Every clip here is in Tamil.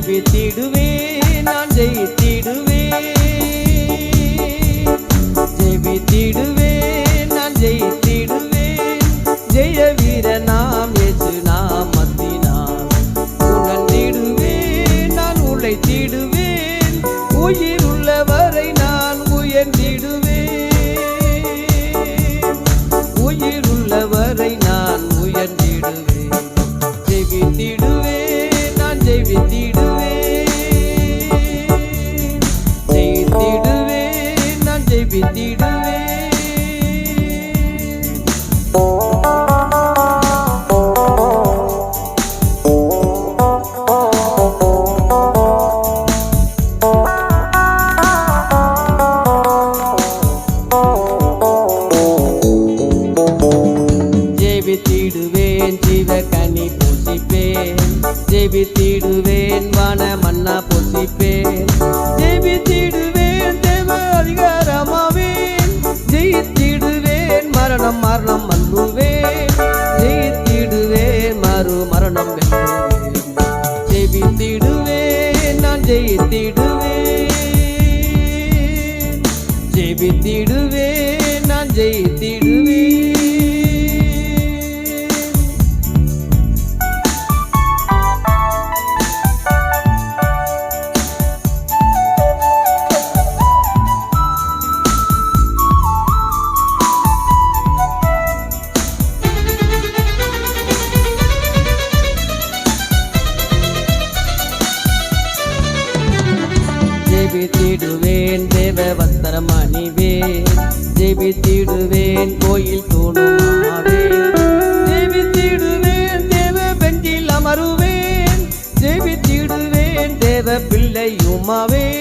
ஜெபித்திடுவேன் நான் ஜெயித்திடுவேன் ஜெபித்திடுவேன் நான் ஜெயித்திடுவேன் ஜெய வீரனாம் இயேசு நாமத்தினால் உணர்ந்திடுவேன் நான் உழைத்திடுவேன் உயிர் உள்ளவரை நான் உயர்ந்திடுவேன் உயிர் உள்ளவரை நான் உயர்ந்திடுவேன் ஜெபித்திடுவேன் நான் ஜெபித்திடுவேன் ஜெயித்திடுவேன் நான் ஜெபித்திடுவேன் ஜெபித்திடுவேன் ஜீவகனி புசிப்பேன் ஜெபித்திடுவேன் வான மன்னா புசிப்பேன் ஜெபித்திடுவேன் தேவ அதிகாரமாவேன் ஜெயித்திடுவேன் மரணம் மரணம் அன்புவேன் ஜெயித்திடுவேன் மரணம் வெல்லுவேன் ஜெபித்திடுவேன் நான் ஜெயித்திடுவேன் ஜெபித்திடுவேன் நான் ஜெயித்திடுவேன் ஜெபித்திடுவேன் தேவ வஸ்திரம் அணிவேன் ஜெபித்திடுவேன் கோயில் தூணுமாவேன் ஜெபித்திடுவேன் தேவ பெஞ்சில் அமருவேன் ஜெபித்திடுவேன் தேவ பிள்ளையுமாவேன்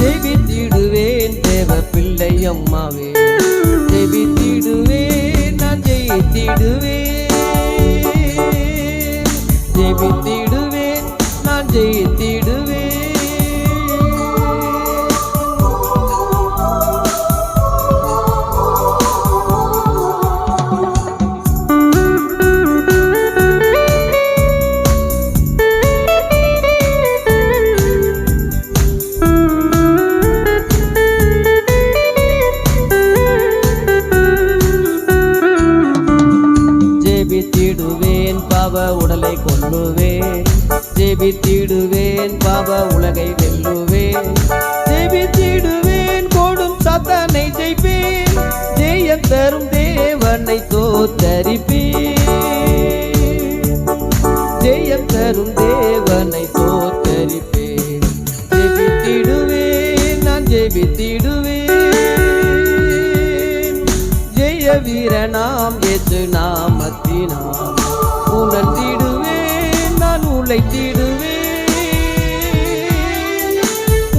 ஜெபித்திடுவேன் தேவ பிள்ளையம்மாவேன் ஜெபித்திடுவேன் நான் ஜெயித்திடுவேன் ஜெபித்திடுவேன் நான் ஜெயித்திடுவேன் ஜெபித்திடுவேன் பாவ உடலை கொல்லுவேன் ஜெபித்திடுவேன் பாவ உலகை வெல்லுவேன் ஜெபித்திடுவேன் கோடும் சாத்தானை ஜெயிப்பேன் ஜெயம் தரும் தேவனை தோத்தரிப்பேன் ஜெயம் தரும் தேவனை தோத்தரிப்பேன் ஜெபித்திடுவேன் நான் ஜெபித்திடுவேன் ஜெய வீரனாம் இயேசு நாமத்தினால் உணர்ந்திடுவேன் நான் உழைத்திடுவேன்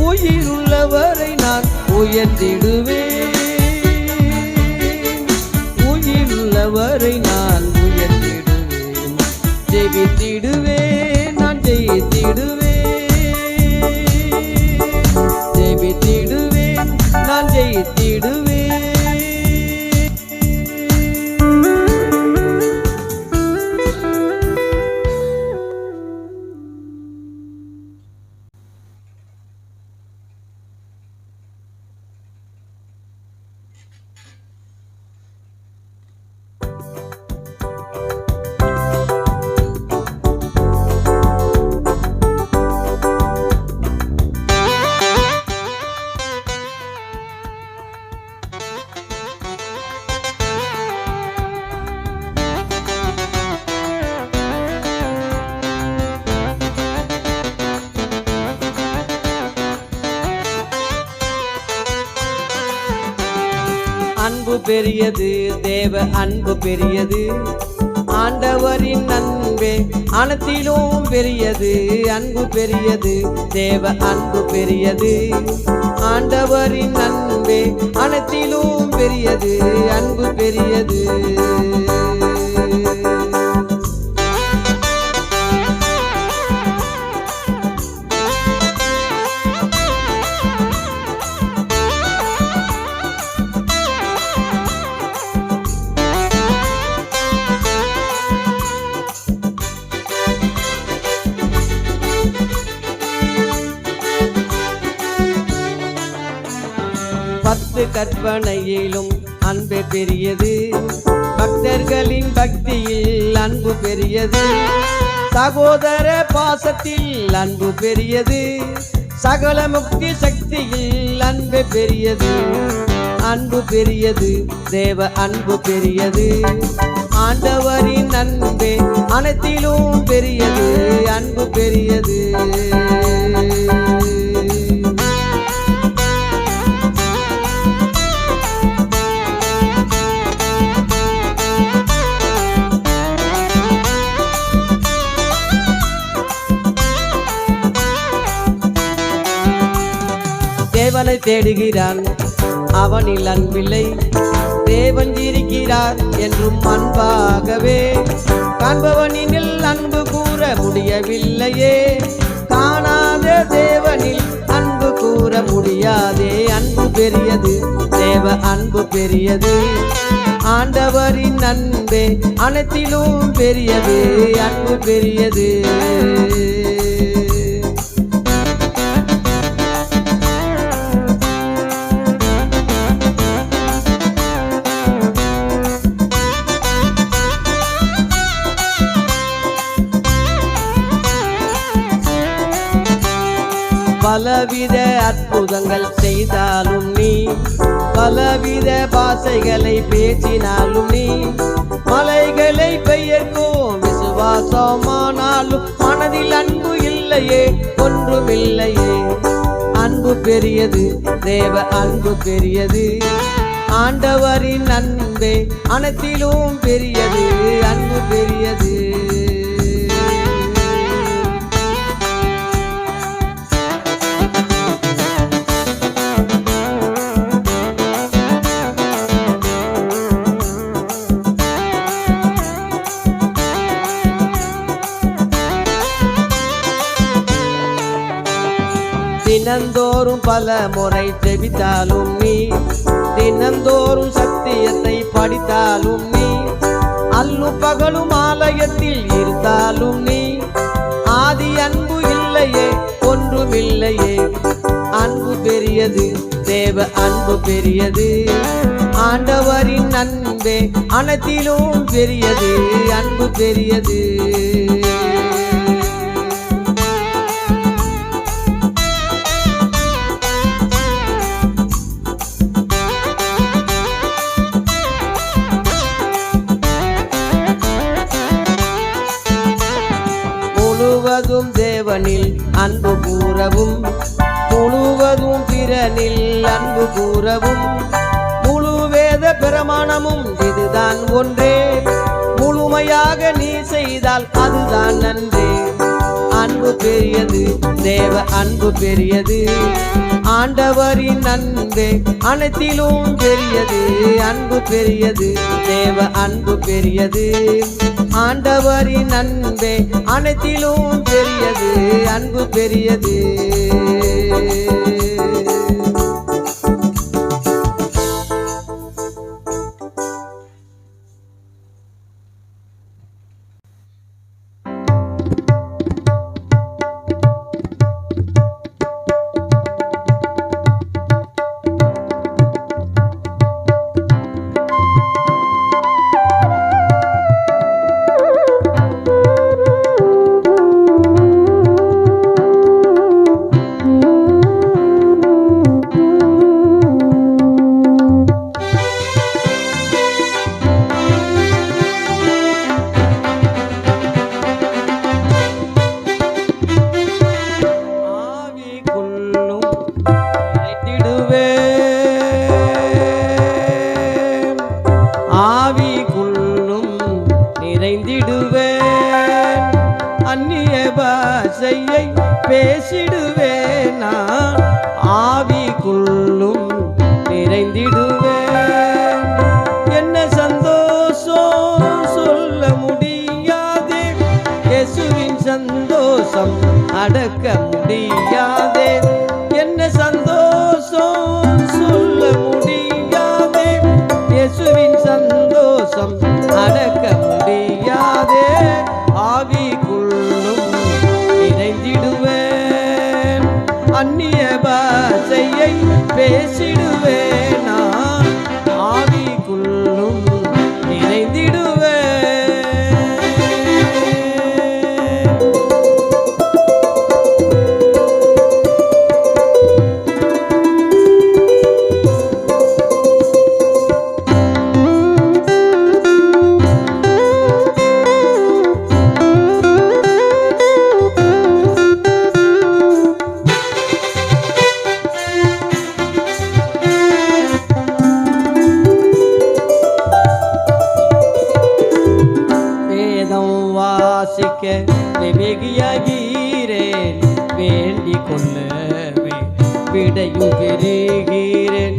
உயிர் உள்ளவரை நான் உயர்த்திடுவேன் உயிர் உள்ளவரை நான் உயர்த்திடுவேன் ஜெபித்திடுவேன் நான் ஜெயித்திடுவேன் ஜெபித்திடுவேன் நான் ஜெயித்திடுவேன் அன்பு பெரியது தேவ அன்பு பெரியது ஆண்டவரின் அன்பே அனைத்திலும் பெரியது அன்பு பெரியது தேவ அன்பு பெரியது ஆண்டவரின் அன்பே அனைத்திலும் பெரியது அன்பு பெரியது 10 கற்பனையிலும் அன்பே பெரியது. பக்தர்களின் பக்தியில் அன்பு பெரியது. சகோதர பாசத்தில் அன்பு பெரியது. சகல முக்தி சக்தியில் அன்பு பெரியது. அன்பு பெரியது, தேவ அன்பு பெரியது. ஆண்டவரின் அன்பே அனைத்திலும் பெரியது. அன்பு பெரியது. தேவனை தேடுகிறான், அவனில் அன்பில்லை. தேவன் இருக்கிறார் என்றும் அன்பாகவே. காண்பவனில் அன்பு கூற முடியவில்லையே. காணாத தேவனில் அன்பு கூற முடியாதே. அன்பு பெரியது, தேவ அன்பு பெரியது. ஆண்டவரின் அன்பே அனைத்திலும் பெரியது. அன்பு பெரியது. பலவித அற்புதங்கள் செய்தாலும் நீ, பலவித பாஷைகளை பேசினாலும் நீ, மலைகளை பெயர்க்கும் விசுவாசமானாலும் மனதில் அன்பு இல்லையே, ஒன்றுமில்லையே. அன்பு பெரியது, தேவ அன்பு பெரியது. ஆண்டவரின் அன்பே அனைத்திலும் பெரியது. அன்பு பெரியது. தினந்தோறும் பல முறை ஜெபித்தாலும் நீ, தினந்தோறும் சத்தியத்தை படித்தாலும் நீ, அல்லும் பகலும் ஆலயத்தில் இருந்தாலும் நீ, ஆதி அன்பு இல்லையே, ஒன்றுமில்லையே. அன்பு பெரியது, தேவ அன்பு பெரியது. ஆண்டவரின் அன்பே அனைத்திலும் பெரியது. அன்பு பெரியது. முழுவதும் தேவனில் அன்பு கூறவும், முழுவதும் பிறனில் அன்பு கூறவும், முழு வேத பிரமாணமும் இதுதான் ஒன்றே. முழுமையாக நீ செய்தால் அதுதான் நன்றே. அன்பு பெரியது, தேவ அன்பு பெரியது. ஆண்டவரின் அன்பே அனைத்திலும் பெரியது. அன்பு பெரியது, தேவ அன்பு பெரியது. ஆண்டவரின் அன்பே அனைத்திலும் பெரியது. அன்பு பெரியது. ஆவிக்குள்ளும் நிறைந்திடுவேன். அந்நிய பாஷையை பேசிடுவேன். நான் ஆவிக்குள்ளும் நிறைந்திடுவேன். என்ன சந்தோஷம் சொல்ல முடியாதே. இயேசுவின் சந்தோஷம் அடக்க முடியாதே. என்ன சந்தோஷம் சொல்ல முடியாதே. இயேசுவின் சந்தோஷம் அடக்க முடியாதே. ஆவிக்குள்ளும் நிறைந்திடுவேன். அந்நிய பாஷையை பேசிடுவேன். விவேகியாகிறேன் வேண்டிக் கொள்ளவே விடையும் பெறுகிறேன்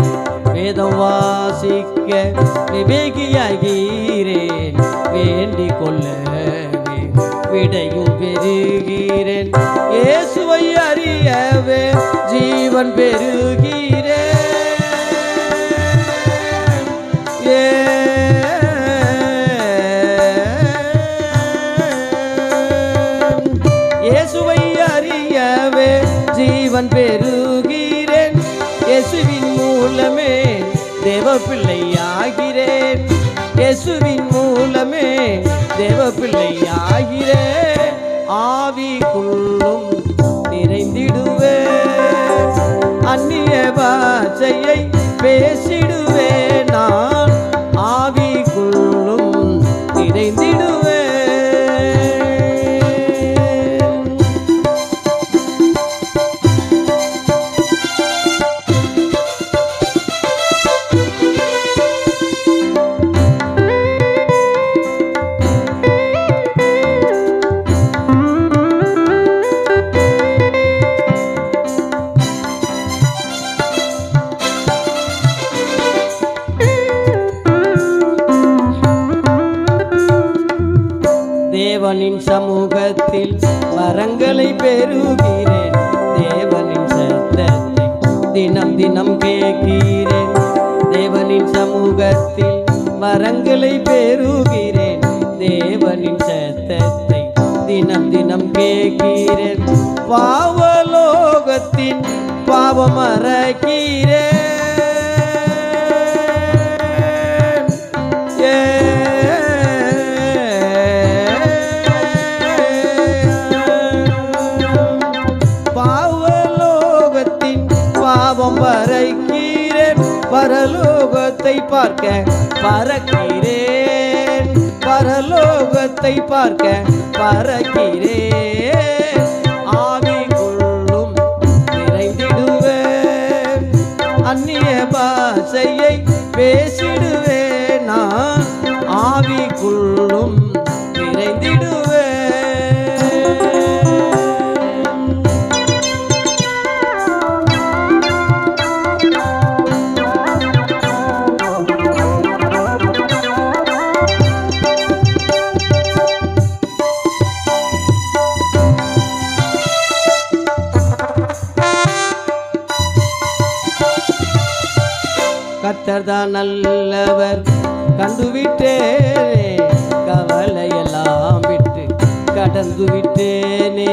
வேதம் வாசிக்க விவேகியாகிறேன் வேண்டிக் கொள்ளவே விடையும் பெறுகிறேன் இயேசுவை அறியவே ஜீவன் பெறுகிறேன் இயேசுவை அறியவே ஜீவன் பெறுகிறேன் இயேசுவின் மூலமே தேவ பிள்ளையாகிறேன் இயேசுவின் மூலமே தேவ பிள்ளையாகிறேன் ஆவிக்குள்ளும் நிறைந்திடுவேன் அந்நிய பாஷையை பேசிடுவேன் நான் ஆவிக்குள்ளும் நிறைந்திடுவேன் தேவனின் சமூகத்தில் வரங்களை பெறுகிறேன் தேவனின் சத்தத்தை தினம் தினம் கேட்கிறேன் தேவனின் சமூகத்தில் வரங்களை பெறுகிறேன் தேவனின் சத்தத்தை தினம் தினம் கேட்கிறேன் பாவலோகத்தின் பாவம் மறக்கிறேன் பறக்கிறேன் பரலோகத்தை பார்க்க பறக்கிறேன் பரலோகத்தை பார்க்க பறக்கிறேன் ஆவிக்குள்ளும் நிறைந்திடுவேன் அந்நிய பாஷையை பேசிடுவேன் நான் ஆவிக்குள்ளும் நிறைந்திடுவேன் கர்த்தர்தான் நல்லவர் கண்டுவிட்டேனே கவலையெல்லாம் விட்டு கடந்து விட்டேனே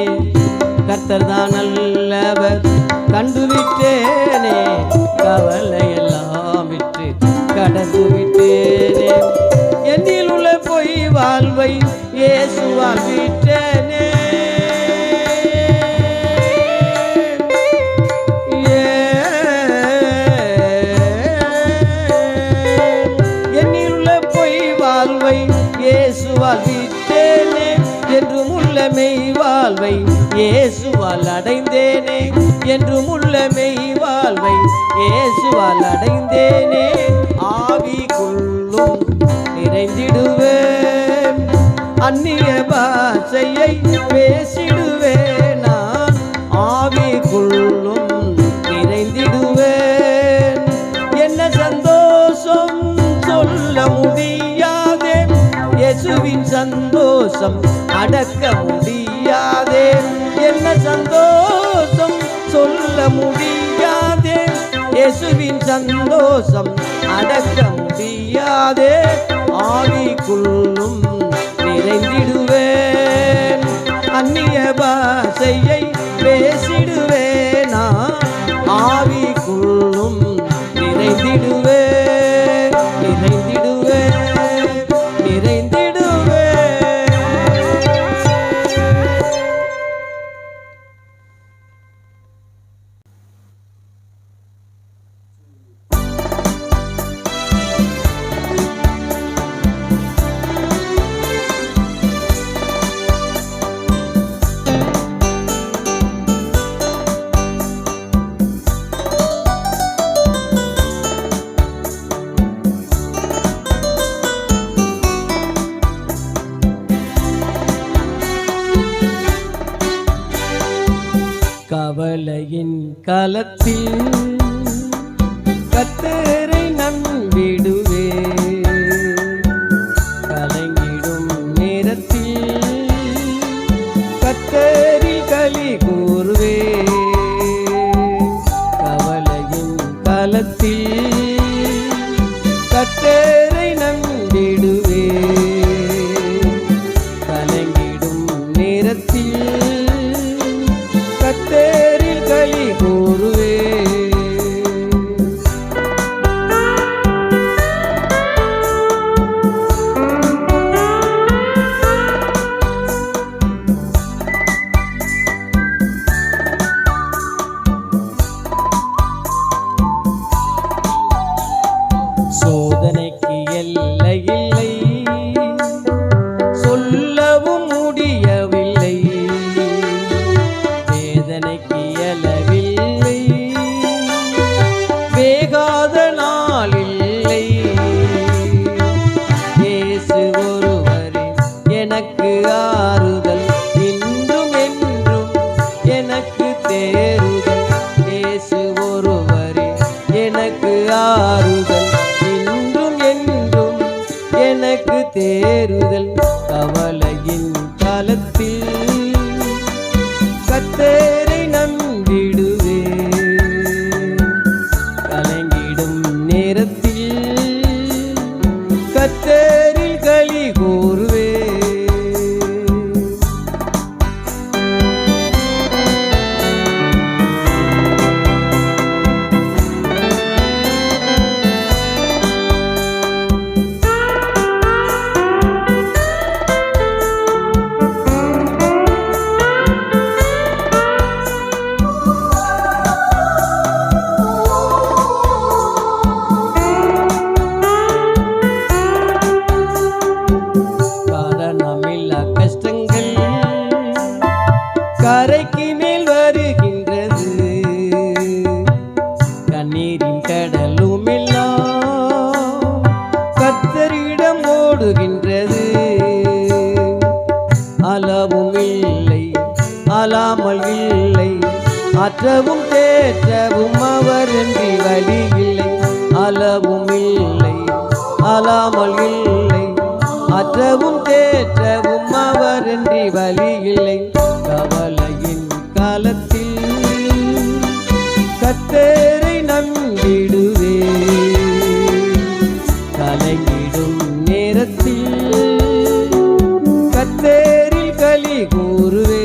கர்த்தர்தான் நல்லவர் கண்டுவிட்டேனே கவலையெல்லாம் விட்டு கடந்து விட்டேனே என்னில் உள்ள பொய் வாழ்வை இயேசுவால் விட்டேனே இயேசுவால் விட்டேனே என்றும் உள்ள மெய் வாழ்வை இயேசுவால் அடைந்தேனே என்றும் உள்ள மெய் வாழ்வை இயேசுவால் அடைந்தேனே ஆவிக்குள்ளும் நிறைந்திடுவேன் அந்நிய பாஷையை பேசிடுவேன் நான் ஆவிக்குள்ளும் நிறைந்திடுவேன் என்ன சந்தோஷம் சொல்ல முடியாதே இயேசுவின் சந்தோஷம் அடக்க முடியாதே என்ன சந்தோஷம் சொல்ல முடியாதே இயேசுவின் சந்தோஷம் அடக்க முடியாதே ஆவிக்குள்ளும் நிறைந்திடுவேன் அந்நிய பாஷையை பேசிடுவேனா ஆவிக்குள்ளும் நிறைந்திடுவேன் நிறைந்திடுவேன் கவலையின் காலத்தில் கர்த்தரை நம்பிடுவே, கலங்கிடும் நேரத்தில் கர்த்தரில் களி கூறுவே. கவலையின் காலத்தில் கர்த்தரை நம்பிடுவே, கலங்கிடும் நேரத்தில் கர்த்தரில் களி கூறுவே. சோதனைக்கு எல்லை இல்லை, சொல்லவும் முடியவில்லை. வேதனைக்கு அளவில்லை, வேகாத நாளில்லை. இயேசு ஒருவரே எனக்கு ஆறுதல், இன்றும் என்றும் எனக்கு தேறுதல். இயேசு ஒருவரே எனக்கு ஆறுதல், எனக்கு தேறுதல். கவலையின் காலத்தில் கர்த்தரை நம்பிடுவே, கலங்கிடும் நேரத்தில் கர்த்தரில் களி கூறுவே. கரைக்கு மேல் வருகின்றது, கண்ணீரின் கடலும் எல்லாம் கர்த்தரிடம் ஓடுகின்றது. அளவும் இல்லை, அலாமல் இல்லை, அற்றவும் தேற்றவும் அவரன்றி வழி இல்லை. அளவும் இல்லை, அலாமல் இல்லை, அற்றவும் தேற்றவும் அவரன்றி வழி இல்லை. கவலையின் காலத்தில் கர்த்தரை நம்பிடுவே, கலங்கிடும் நேரத்தில் கர்த்தரில் களி கூறுவே.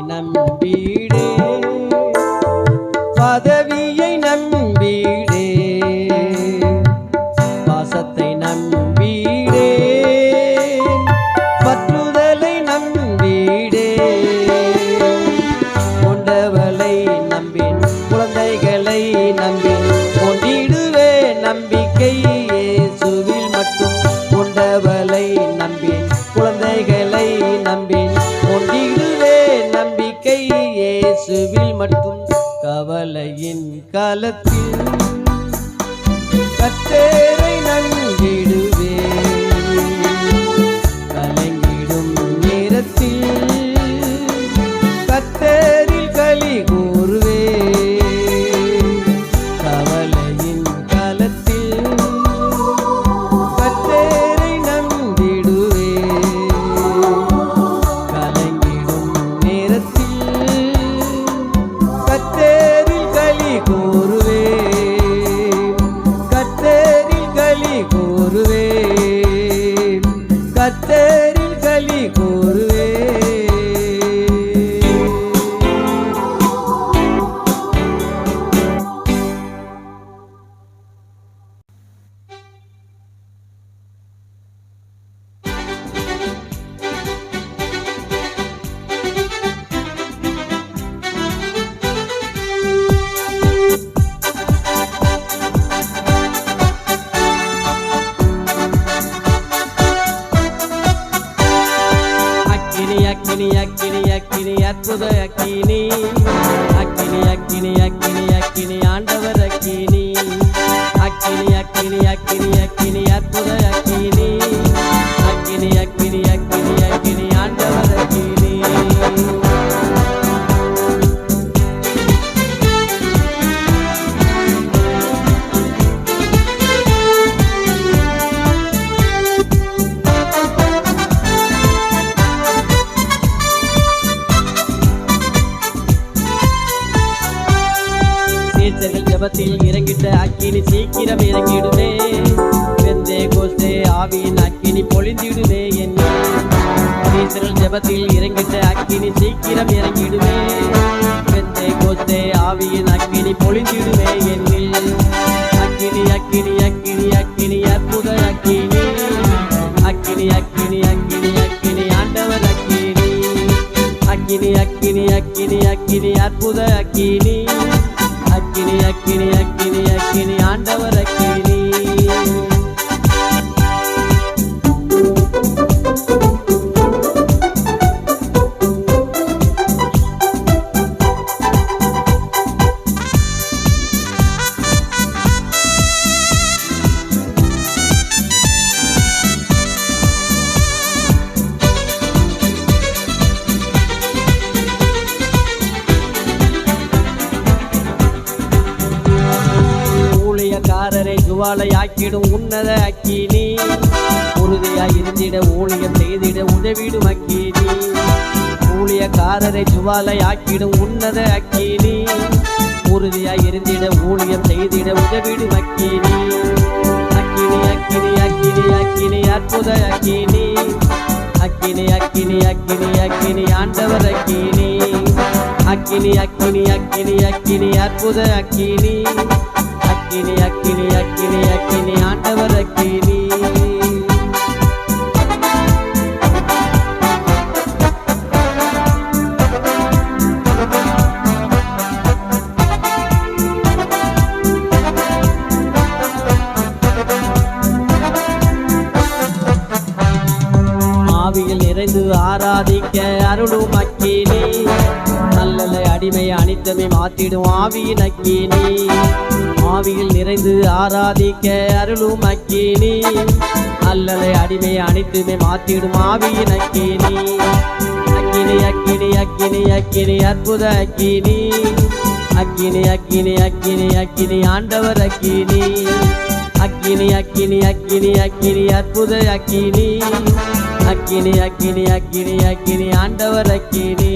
நம்பிடே, பதவியை நம்பிடே, பாசத்தை நம்பிடே, பற்றுதலை நம்பிடே. கொண்டவளை நம்பின், குழந்தைகளை நம்பின், கொண்டிடுவே நம்பிக்கை இயேசுவில் மட்டும். கொண்டவளை நம்பின், குழந்தைகளை நம்பின், கொண்டிடுவே நம்பிக்கை இயேசுவில் மட்டும். கவலையின் காலத்தில் கர்த்தரை நம்பிடுவே, கலங்கிடும் நேரத்தில் கர்த்தரில் களி கூறுவே. கவலையின் காலத்தில் கர்த்தரை நம்பிடுவே, கலங்கிடும் நேரத்தில் கர்த்தரில் களி கூறுவே, கர்த்தரில் களி கூறுவே. அக்கினி அக்கினி அக்கினி ஆண்டவர் அக்கினி அக்கினி அக்கினி அக்கினி அக்கினி அற்புத அக்கினி அக்கினி அக்கினி அக்கினி அக்கினி ஆண்டவர் அக்கினி சீசர்கள் ஜபத்தில் இறங்கிட்ட அக்கினி சீக்கிரம் இறங்கிடுமே வெந்தே கோஸ்தே ஆவியின் அக்கினி பொழிந்திடுமே என்ன சீசர்கள் ஜபத்தில் இறங்கிட்ட அக்கினி சீக்கிரம் இறங்கிடுமே வெந்தே கோஸ்தே ஆவியின் அக்கினி பொழிந்திடுமே என்னில் அக்கினி அக்கினி அக்கினி அக்கினி அற்புத அக்கினி அக்கினி அக்கினி அக்கினி அக்கினி ஆண்டவர் அக்கினி அக்கினி அக்கினி அக்கினி அக்கினி அற்புத அக்கினி அக்கினி அக்கினி அக்கினி அக்கினி ஆண்டவர் அக்கினி ஊழியக்காரரை ஜுவாலையாக்கிடும் உன்னத அக்கினி உறுதியாய் இருந்திட ஊழியம் செய்திட உதவிடும் அக்கினி ஊழியக்காரரை ஜுவாலையாக்கிடும் உன்னத அக்கினி உறுதியாய் இருந்திட ஊழியம் செய்திட உதவிடும் அக்கினி அக்கினி அக்கினி அக்கினி அக்கினி அற்புத அக்கினி அக்கினி அக்கினி அக்கினி அக்கினி ஆண்டவர் அக்கினி அக்கினி அக்கினி அக்கினி அக்கினி அற்புத அக்கினி அக்கினி அக்கினி அக்கினி அக்கினி ஆண்டவர் அக்கினி ஆவியில் நிறைந்து ஆராதிக்க அருளும் அக்கினி நல்ல அடிமை அனித்தமை மாற்றிடும் ஆவியின் அக்கினி ஆவியில் நிறைந்து ஆராதிக்க அருளும் அக்கினி அல்லலை அடிமை அனைத்துமே மாற்றிடும் ஆவியின் அக்கினி அக்கினி அக்கினி அக்கினி அக்கினி அற்புத அக்கினி அக்கினி அக்கினி அக்கினி அக்கினி ஆண்டவர் அக்கினி அக்கினி அக்கினி அக்கினி அக்கினி அற்புத அக்கினி அக்கினி அக்கினி அக்கினி அக்கினி ஆண்டவர் அக்கினி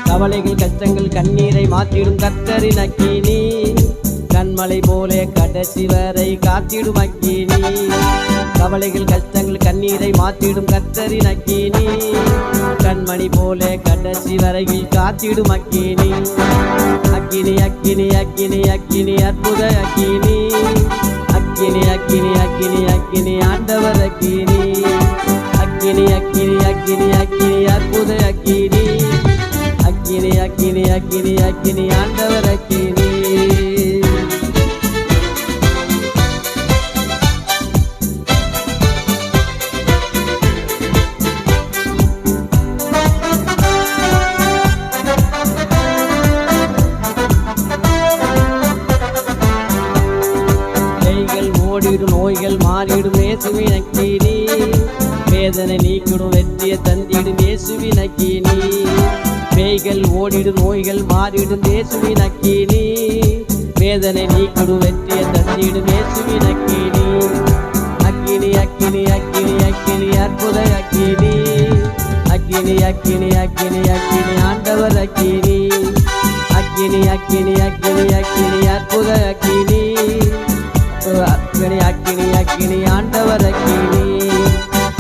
கவலைகள் கஷ்டங்கள் கண்ணீரை மாற்றிடும் கர்த்தரின் அக்கினி கண்மலை போல கடைசி வரை காத்திடும் அக்கினி கவலைகள் கஷ்டங்கள் கண்ணீரை மாற்றிடும் கர்த்தரின் அக்கினி கண்மணி போல கடைசி வரையில் காத்திடும் அக்கினி அக்கினி அக்கினி அக்கினி அக்கினி அற்புத அக்கினி அக்கினி அக்கினி அக்கினி அக்கினி ஆண்டவர் அக்கினி அக்கினி அக்கினி அக்கினி அக்கினி அற்புத அக்கினி அக்கினி அக்கினி அக்கினி அக்கினி ஆண்டவர் அக்கினி ஓடிடும் நோய்கள் மாறிடும் இயேசுவின் அக்கினி வேதனை நீக்கிடும் வெற்றியை தந்திடும் இயேசுவின் அக்கினி பேய்கள் ஓடிடும் நோய்கள் மாறிடும் இயேசுவின் அக்கினி வேதனை நீக்கிடும் வெற்றியை தந்திடும் இயேசுவின் அக்கினி அக்கினி அக்கினி அக்கினி அக்கினி அற்புத அக்கினி அக்கினி அக்கினி அக்கினி அக்கினி ஆண்டவர் அக்கினி அக்கினி அக்கினி அக்கினி அக்கினி அற்புத அக்கினி அக்கினி அக்கினி அக்கினி ஆண்டவர் அக்கினி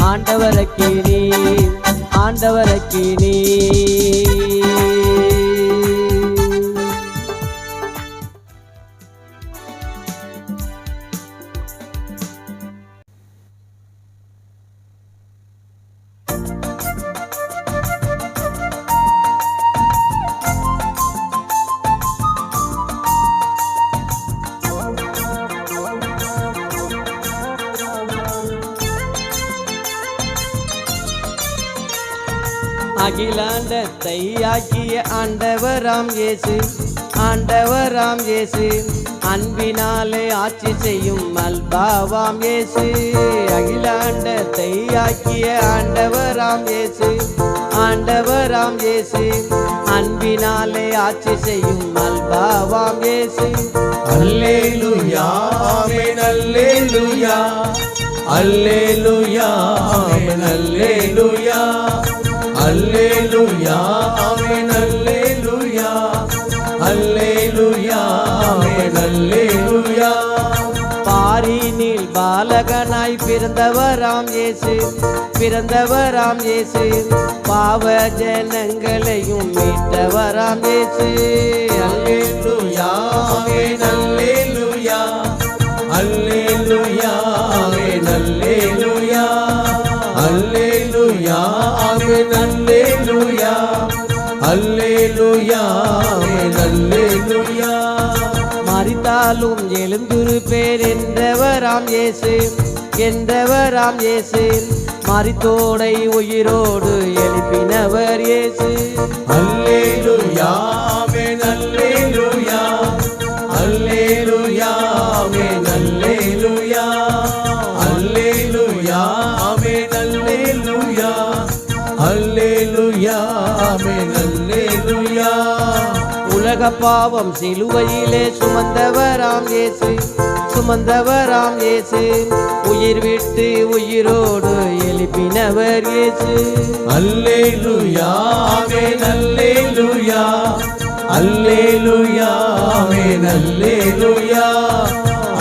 ஆண்டவர் அக்கினி ஆண்டவர் அக்கினி அகிலாண்டத்தை ஆக்கிய ஆண்டவராம் இயேசு, ஆண்டவராம் இயேசு, அன்பினாலே ஆட்சி செய்யும் அல்பாவாம் இயேசு. அகிலாண்டத்தை ஆக்கிய ஆண்டவராம் இயேசு, ஆண்டவராம் இயேசு, அன்பினாலே ஆட்சி செய்யும் அல்பாவாம் இயேசு. அல்லேலூயா ஆமென் அல்லேலூயா, அல்லேலூயா ஆமென் அல்லேலூயா, அல்லேலூயா ஆமென் அல்லேலூயா, அல்லேலூயா ஆமென் அல்லேலூயா. பாரினில் பாலகனாய் பிறந்தவராம் இயேசு, பிறந்தவராம் இயேசு, பாவ ஜனங்களையும் மீட்டவராம் இயேசு. அல்லேலூயா ஆமென் அல்லேலூயா, அல்லேலூயா ஆமென் அல்லேலூயா, அல்லேலூயா ஆமென் அல்லேலூயா, அல்லேலூயா ஆமென் அல்லேலூயா. மரித்தாலும் எழுந்திருப்பேர் என்றவராம் இயேசு, என்றவராம் இயேசு, மரித்தோடை உயிரோடு எழுப்பினவர் இயேசு. அல்லேலூயா ஆமென் அல்லேலூயா, அல்லேலூயா ஆமென் அல்லேலூயா, அல்லேலூயா ஆமென் அல்லேலூயா, அல்லேலூயா ஆமென் அல்லேலூயா. உலக பாவம் சிலுவையிலே சுமந்தவராம் இயேசு, சுமந்தவராம் இயேசு, உயிர் விட்டு உயிரோடு எழுப்பினவர் இயேசு. அல்லேலூயா ஆமென் அல்லேலூயா, அல்லேலூயா ஆமென் அல்லேலூயா,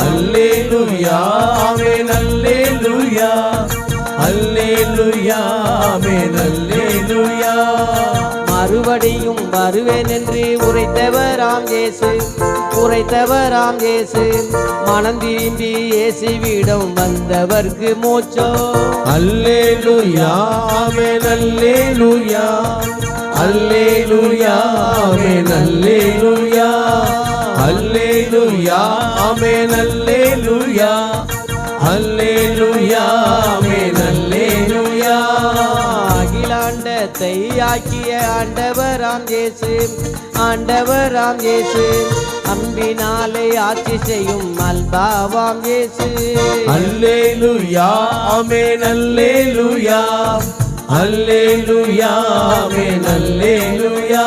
அல்லேலூயா ஆமென் அல்லேலூயா, அல்லேலூயா ஆமென் அல்லேலூயா. மறுபடியும் வருவேன் என்று உரைத்தவராம் இயேசு, உரைத்தவராம் இயேசு, மனம் திரும்பி இயேசுவிடம் வந்தவர்க்கு மோட்சம். அல்லேலூயா ஆமென் அல்லேலூயா, அல்லேலூயா ஆமென் அல்லேலூயா, அல்லேலூயா ஆமென் அல்லேலூயா, அல்லேலூயா ஆமென் அல்லேலூயா. அகிலாண்டத்தை ஆக்கிய ஆண்டவராம் இயேசு, ஆண்டவராம் இயேசு, அன்பினாலே ஆட்சி செய்யும் அல்பாவாம் இயேசு. அல்லேலூயா ஆமென் அல்லேலூயா, அல்லேலூயா ஆமென் அல்லேலூயா,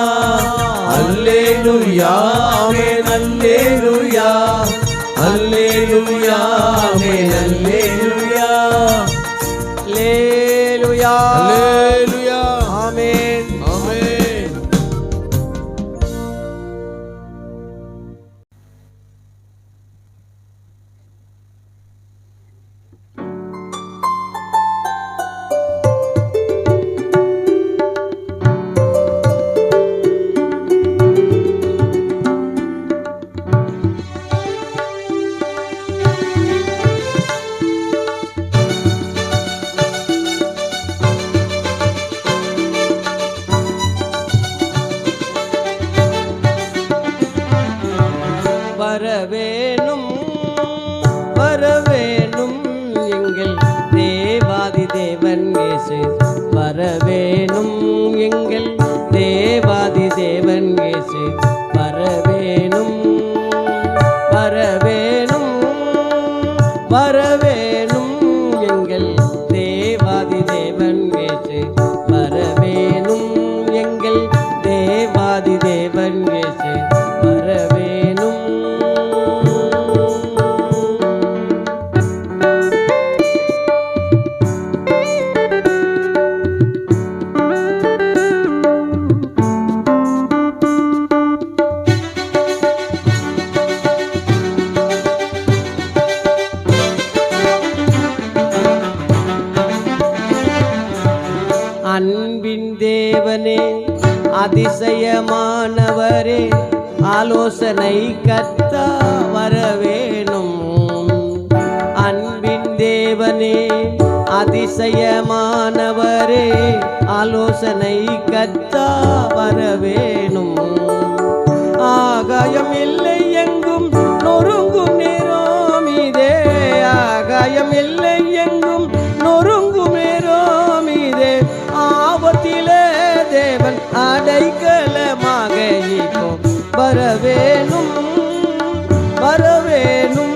அல்லேலூயா ஆமென் அல்லேலூயா, அல்லேலூயா ஆமென் அல்லேலூயா. அல்லேலூயா அல்லேலூயா ஆமென். ஆமென். வரவேணும் வரவேணும் எங்கள் தேவாதி தேவன் இயேசு, வரவேணும் எங்கள் தேவாதி தேவன் இயேசு, வரவேணும் வரவேணும் வரவேணும் எங்கள் தேவாதி தேவன் இயேசு, வரவேணும் எங்கள் தேவாதி தேவன் இயேசு, வரவேணும். அன்பின் தேவனே அதிசயமானவரே, ஆலோசனை கர்த்தா வரவேணும். அன்பின் தேவனே அதிசயமானவரே, ஆலோசனை கர்த்தா வரவேணும். ஆகாயம் இல்லை எங்கும் நொறுங்கும் நேரம் இதே, ஆகாயம் இல்லை எங்கும் நொறுங்கும் நேரம் இதே, ஆபத்திலே வரவேணும் வரவேணும்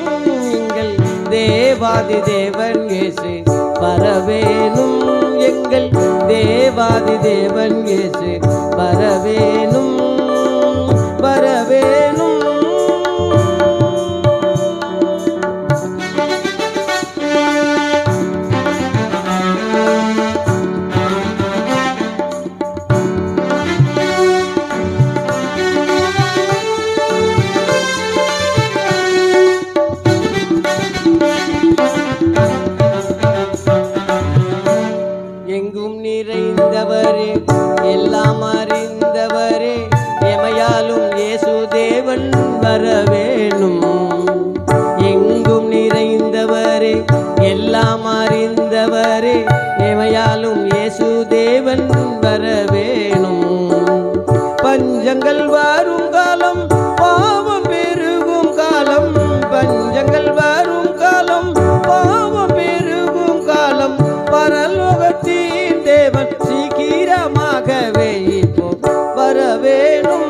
எங்கள் தேவாதி தேவன் இயேசு வரவேணும் எங்கள் தேவாதி தேவன் இயேசு வரவேணும் வரவேணும். எங்கும் நிறைந்தவரே எல்லாம் அறிந்தவரே எமையாலும் இயேசு தேவன் வரவேணும். எங்கும் நிறைந்தவரே எல்லாம் அறிந்தவரே எமையாலும் இயேசு தேவன் வரவேணும். பஞ்சங்கள் வரும் காலம் பாவம் பெருகும் காலம் பஞ்சங்கள் வரும் காலம் பாவம் பெருகும் காலம் பரலோகத்தின் தேவன் சீக்கிரமாகவே இப்போ வரவேணும்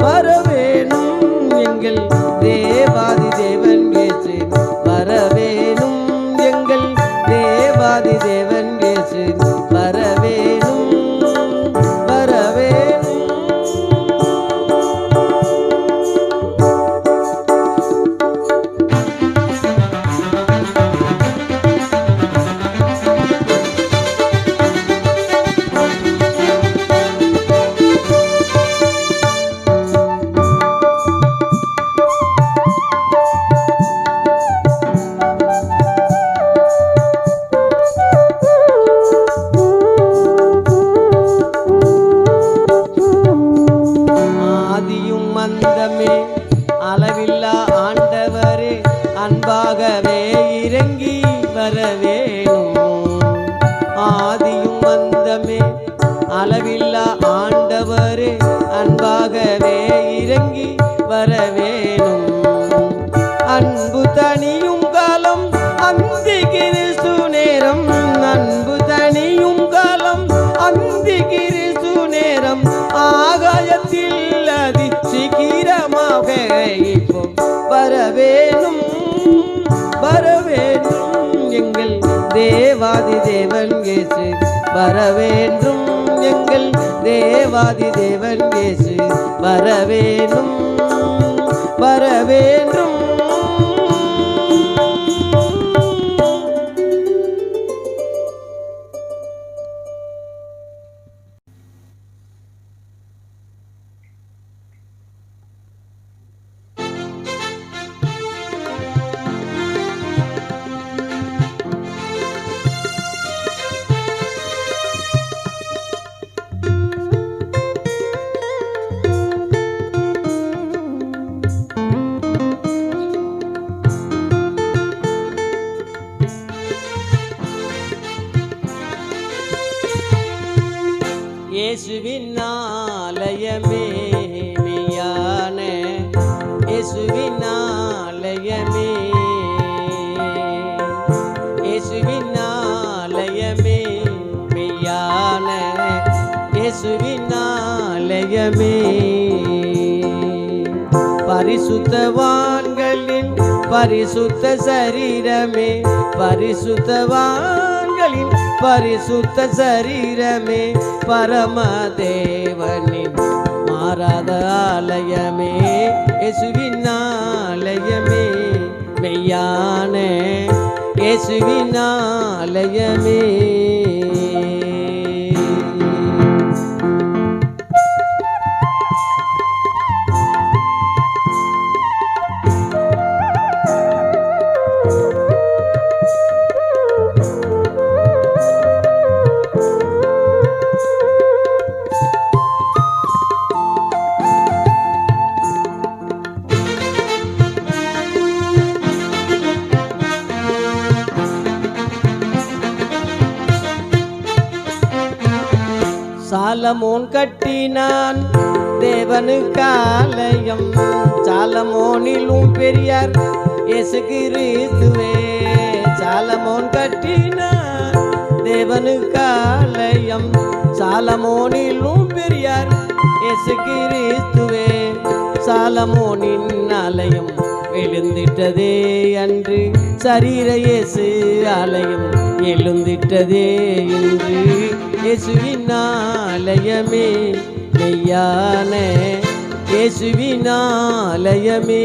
வரவேணும் எங்கள் தேவாதி தேவன் இயேசு வரவேணும் எங்கள் தேவாதி தேவன் இயேசு வரவேணும் வரவேணும். மந்தமே அளவில்லா ஆண்டவரே அன்பாகவே இறங்கி வரவேணும். ஆதியும் மந்தமே அளவில்லா ஆண்டவரே அன்பாகவே இறங்கி வரவேணும். அன்பு தனியும் காலம் அந்தி கிறிஸ்து நேரம் அன்பு தனியும் காலம் அந்தி கிறிஸ்து நேரம் ஆகாயத்தில் அதி சீக்கிரமாக இப்போ வரவேணும் வரவேணும் எங்கள் தேவாதி தேவன் இயேசு வரவேண்டும் எங்கள் தேவாதி தேவன் இயேசு வரவேணும் வரவேண்டும். இயேசுவின் ஆலயமே மெய்யான இயேசுவின் ஆலயமே இயேசுவின் ஆலயமே மெய்யான இயேசுவின் ஆலயமே பரிசுத்தவான்களின் பரிசுத்த சரீரமே பரிசுத்தவான்களின் பரிசுத்த சரீரமே பரமதேவனின் மாறாத ஆலயமே இயேசுவின் ஆலயமே மெய்யான இயேசுவின் ஆலயமே. சாலமோன் கட்டினான் தேவனுக்கு ஆலயம் சாலமோனிலும் பெரியார் இயேசு கிறிஸ்துவே சாலமோன் கட்டினான் தேவனுக்கு ஆலயம் சாலமோனிலும் பெரியார் இயேசு கிறிஸ்துவே சாலமோனின் ஆலயம் எழுந்திட்டதே அன்று, சரீர இயேசு ஆலயம் எழுந்திட்டதே இன்று. இயேசுவின் ஆலயமே மெய்யான இயேசுவின் ஆலயமே.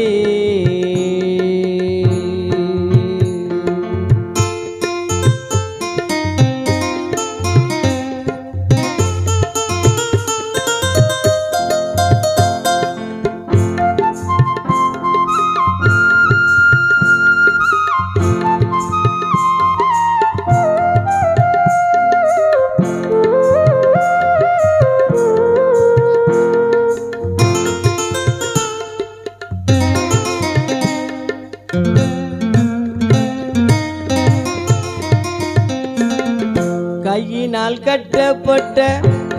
கையினால் கட்டப்பட்ட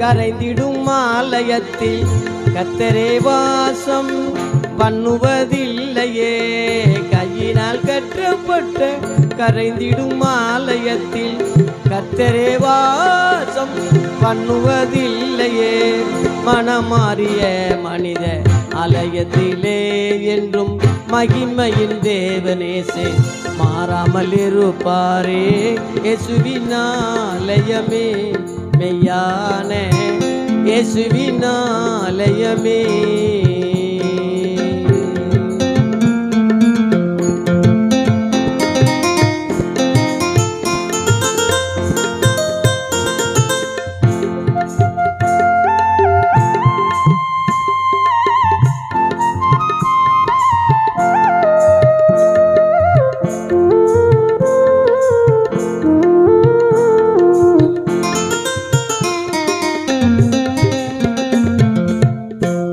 கரைந்திடும் ஆலயத்தில் கர்த்தரே வாசம் பண்ணுவதில்லையே. கையினால் கட்டப்பட்ட கரைந்திடும் ஆலயத்தில் கர்த்தரே வாசம் பண்ணுவதில்லையே. மனமாறிய மனித ஆலயத்திலே என்றும் மகிமையின் தேவனேசே மாறாமல் இருப்பாரே. இயேசுவின் ஆலயமே மெய்யான இயேசுவின் ஆலயமே.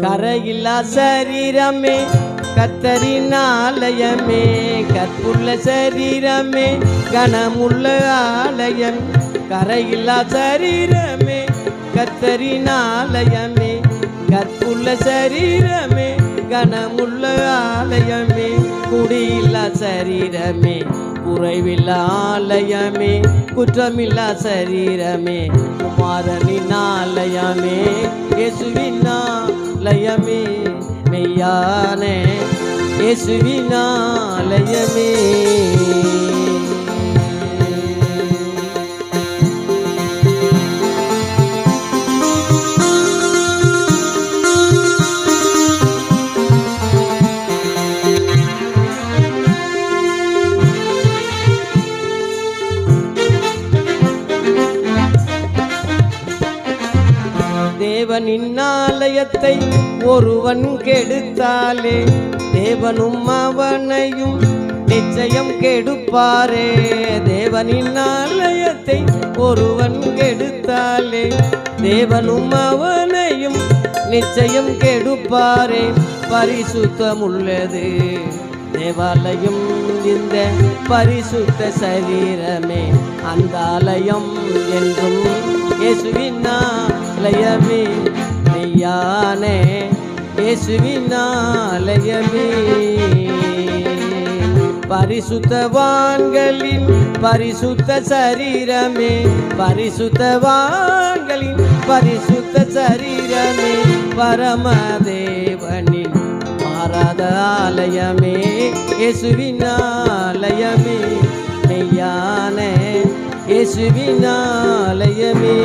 கரையில்லா சரீரமே கர்த்தரின் ஆலயமே, கற்புள்ள சரீரமே கனமுள்ள ஆலயம். கரையில்லா சரீரமே கர்த்தரின் ஆலயமே, கற்புள்ள சரீரமே கனமுள்ள ஆலயமே. குடியில்லா சரீரமே குறைவில்லா ஆலயமே, குற்றமில்லா சரீரமே குமாரனின் ஆலயமே. இயேசுவின் ஆலயமே மெய்யான இயேசுவின் ஆலயமே. தேவனின் ஆலயத்தை ஒருவன் கெடுத்தாலே தேவனும் அவனையும் நிச்சயம் கெடுப்பாரே. தேவனின் ஆலயத்தை ஒருவன் கெடுத்தாலே தேவனும் அவனையும் நிச்சயம் கெடுப்பாரே. பரிசுத்தமுள்ளது தேவாலயம் இந்த பரிசுத்த சரீரமே அந்த ஆலயம் என்றும் இயேசுவின் ஆலயமே மெய்யான இயேசுவின் ஆலயமே. பரிசுத்தவான்களின் பரிசுத்த சரீரமே, பரிசுத்தவான்களின் பரிசுத்த சரீரமே பரமதேவனின் மாறாத ஆலயமே இயேசுவின் ஆலயமே மெய்யான இயேசுவின் ஆலயமே.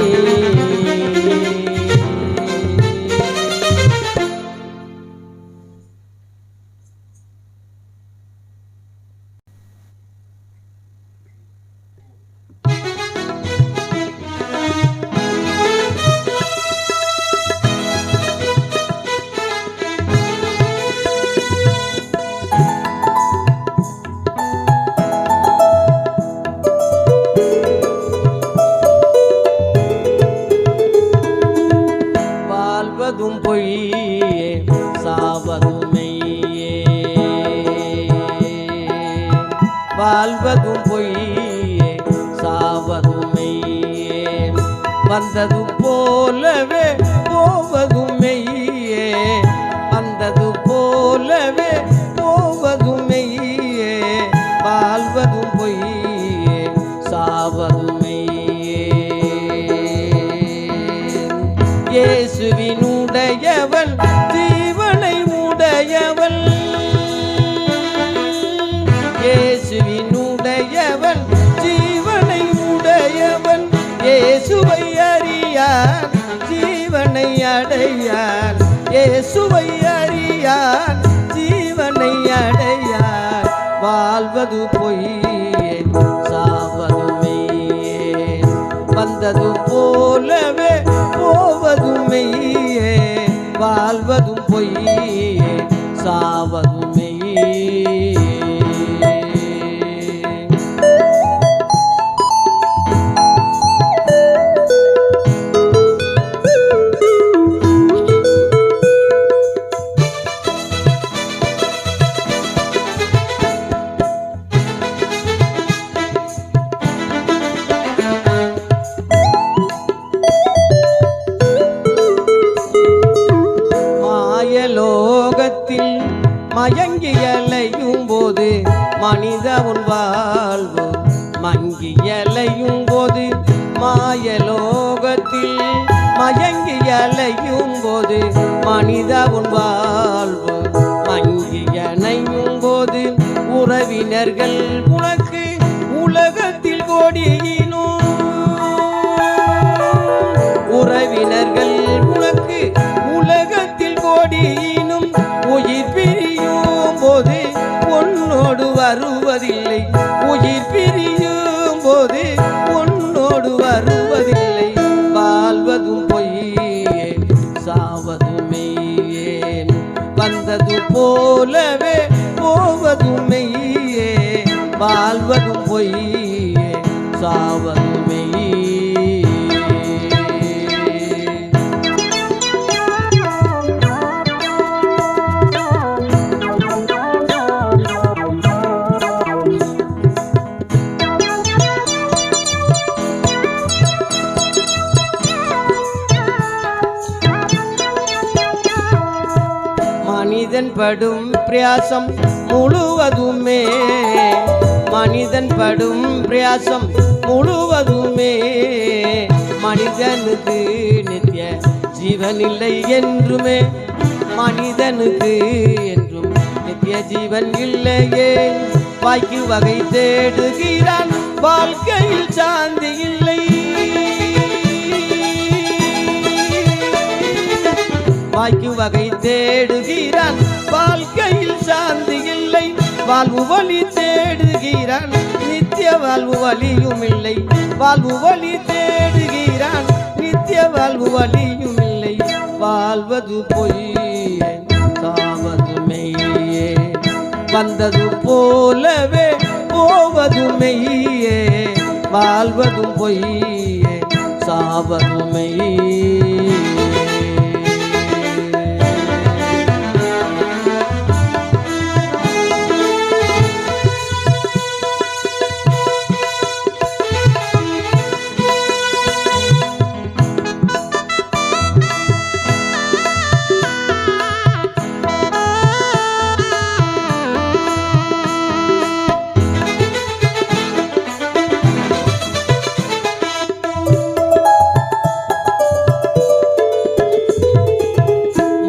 வாழ்வதும் பொய்யே சாவதும் மெய்யே, வாழ்வதும் பொய்யே சாவதும் மெய்யே. வந்தது போலவே போவதும் மெய்யே, வந்தது போலவே போவதும் மெய்யே. வாழ்வதும் பொய்யே சாவதும் மெய்யே. இயேசுவினுடையவன் ஜீவனை உடைய உடையவன் இயேசுவினுடையவன் ஜீவனை உடையவன் இயேசுவை அறியான் ஜீவனை அடையான் இயேசுவை அறியான் ஜீவனை அடையான் வாழ்வது பொய்யே சாவது மெய்யே வந்தது போலவே போவதும் மெய்யே வாழ்வதும் பொய்யே சாவதும் மெய்யே லோகத்தில் மயங்கியலையும் போது மனித உன் வாழ்வு மங்கியலையும் போது மாயலோகத்தில் மயங்கியலையும் போது மனித உன் வாழ்வு மங்கியனையும் போது உறவினர்கள் உனக்கு உலகத்தில் கோடியினோ உறவினர்கள் உனக்கு உலகத்தில் கோடியினும் உயிர் பிரியும் போது உன்னோடு வருவதில்லை உயிர் பிரியும் போது உன்னோடு வருவதில்லை வாழ்வதும் பொய்யே சாவதும் மெய்யே வந்தது போலவே போவதும் மெய்யே வாழ்வதும் பொய்யே சாவதும் மெய்யே மனிதன் படும் பிரயாசம் முழுவதுமே மனிதன் படும் பிரயாசம் முழுவதுமே மனிதனுக்கு நித்திய ஜீவன் இல்லை என்றுமே மனிதனுக்கு என்றும் நித்திய ஜீவன் இல்லையே வாய்க்கு வகை தேடுகிறான் வாழ்க்கையில் சாந்தி இல்லை வாய்க்கு வகை தேடுகிறான் வாழ்க்கையில் சாந்தி இல்லை வாழ்வு வழி தேடுகிறான் நித்திய வாழ்வு வழியும் இல்லை வாழ்வு வழி தேடுகிறான் நித்திய வாழ்வு வழியும் இல்லை வாழ்வது பொய்யே சாவது மெய்யே வந்தது போலவே போவது மெய்யே வாழ்வதும் பொய்யே சாவது மெய்யே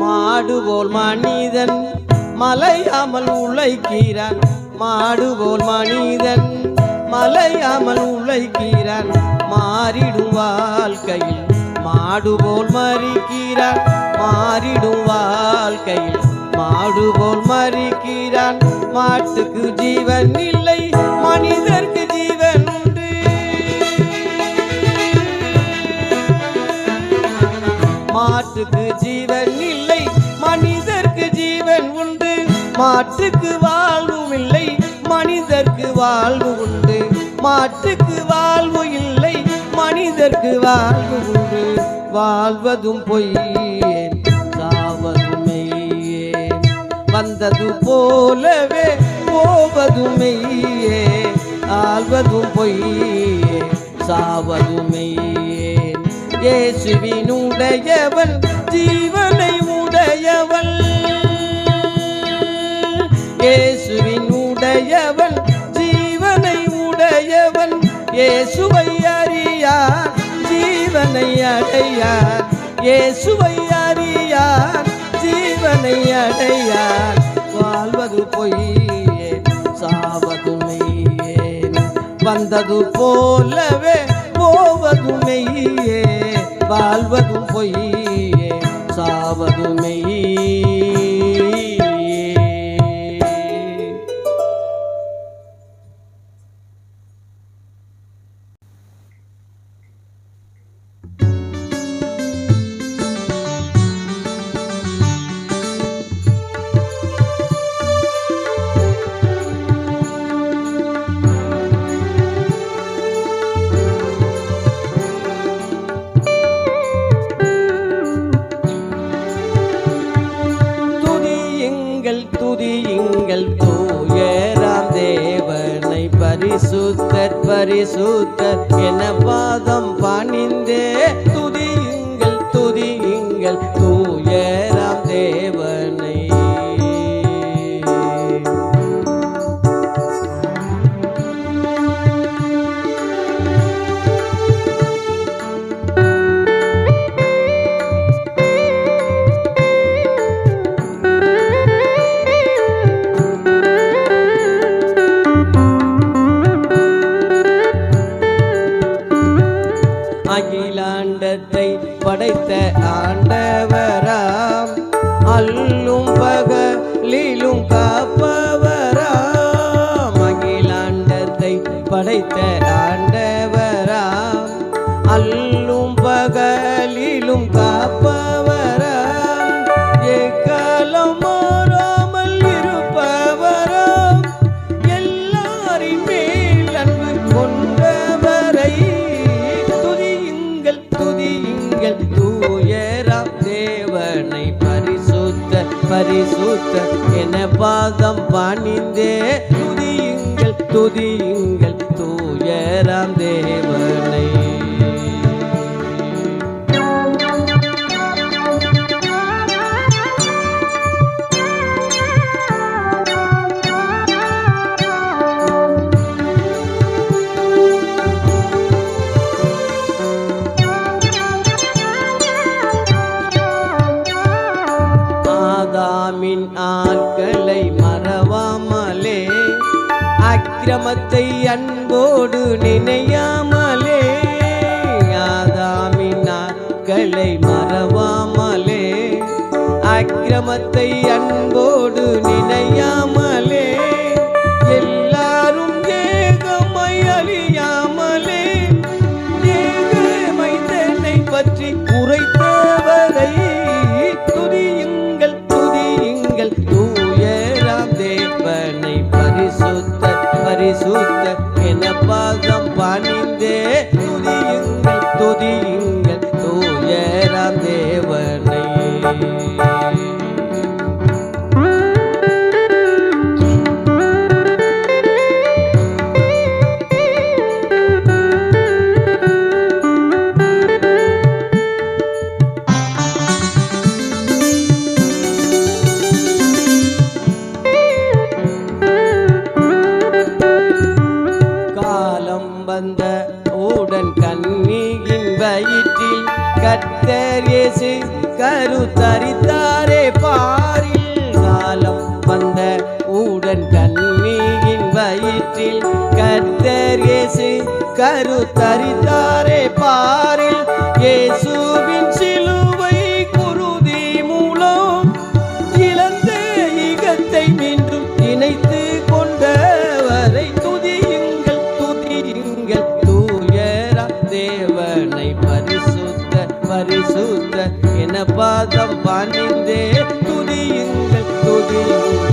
மாடுபோல் மனிதன் மலையாமல் உழைக்கிறான் மாடுபோல் மனிதன் மலையாமல் உழைக்கிறான் மாறிடும் வாழ்க்கையில் மாடுபோல் மறிக்கிறான் மாறிடும் வாழ்க்கையில் மாடுபோல் மறிக்கிறான் மாட்டுக்கு ஜீவன் இல்லை மனிதர்க்கு ஜீவன் உண்டு மாட்டுக்கு ஜீவன் இல்லை மனிதர்க்கு ஜீவன் உண்டு மாட்டுக்கு வாழ்வும் இல்லை மனிதர்க்கு வாழ்வு உண்டு மாட்டுக்கு வாழ்வு இல்லை மனிதர்க்கு வாழ்வு உண்டு வாழ்வதும் பொய்யே சாவதும் மெய்யே வந்தது போலவே போவதும் மெய்யே ஆழ்வதும் பொய்யே சாவதும் மெய்யே இயேசுவினுடையவன் ஜீவனை உடையவன் இயேசுவினுடையவன் ஜீவனை உடையவன் இயேசுவை அறியான் ஜீவனை அடையான் இயேசுவை அறியான் ஜீவனை அடையான் வந்தது போலவே போவதும் மெய்யே, வாழ்வதும் பொய்யே, சாவதும் மெய்யே. துதியுங்கள் தூயராம் தேவனை, பரிசுத்தர் பரிசுத்தர் என பாதம் பணிந்தே. துதியுங்கள் துதியுங்கள் தூயராம் தேவனை. அகிலாண்டத்தை படைத்த ஆண்டவராம், அல்லும் பகலிலும் காப்பவராம். அகிலாண்டத்தை படைத்த ஆண்டவராம், அல்லும் பகலிலும் காப்பவராம். எக்காலம் மாறாமல் இருப்பவராம், எல்லாரின் மேல் அன்பு கொண்டவரை. துதியுங்கள் தூயராம் தேவனை, பரிசுத்தர் பரிசுத்தர் என பாதம் பணிந்தே. துதியுங்கள் துதியுங்கள் தூயராம் தேவனை. ஆதாமின் ஆட்களை மறவாமலே, அக்கிரமத்தை அன்போடு நினையாமலே. ஆதாமின் ஆட்களை மறவாமலே, அக்கிரமத்தை அன்போடு நினையாமலே. எல்லாரும் ஏகமாய் அழியாமலே, ஏகமை தன்னை பற்றி உரைத்தவரை. துதியுங்கள் துதியுங்கள் தூயராம் தேவனை, பரிசுத்தர் பரிசுத்தர் என பாதம் பணிந்தே. துதியுங்கள் துதியுங்கள் தூயராம் தேவனை. வந்த உடன் கன்னியின் வயிற்றில் கர்த்தர் இயேசு கருத்தரித்தாரே பாரில். காலம் வந்த உடன் கன்னியின் வயிற்றில் கர்த்தர் இயேசு கருத்தரித்தாரே பாரில். இயேசுவின் சிலுவை குருதி மூலம் இழந்த ஈகத்தை மீண்டும் இணைத்து கொண்டவரை. துதியுங்கள் துதியுங்கள் தூயராம் தேவனை, பரிசுத்தர் பரிசுத்தர் என பாதம் பணிந்தே. துதியுங்கள் துதியுங்கள்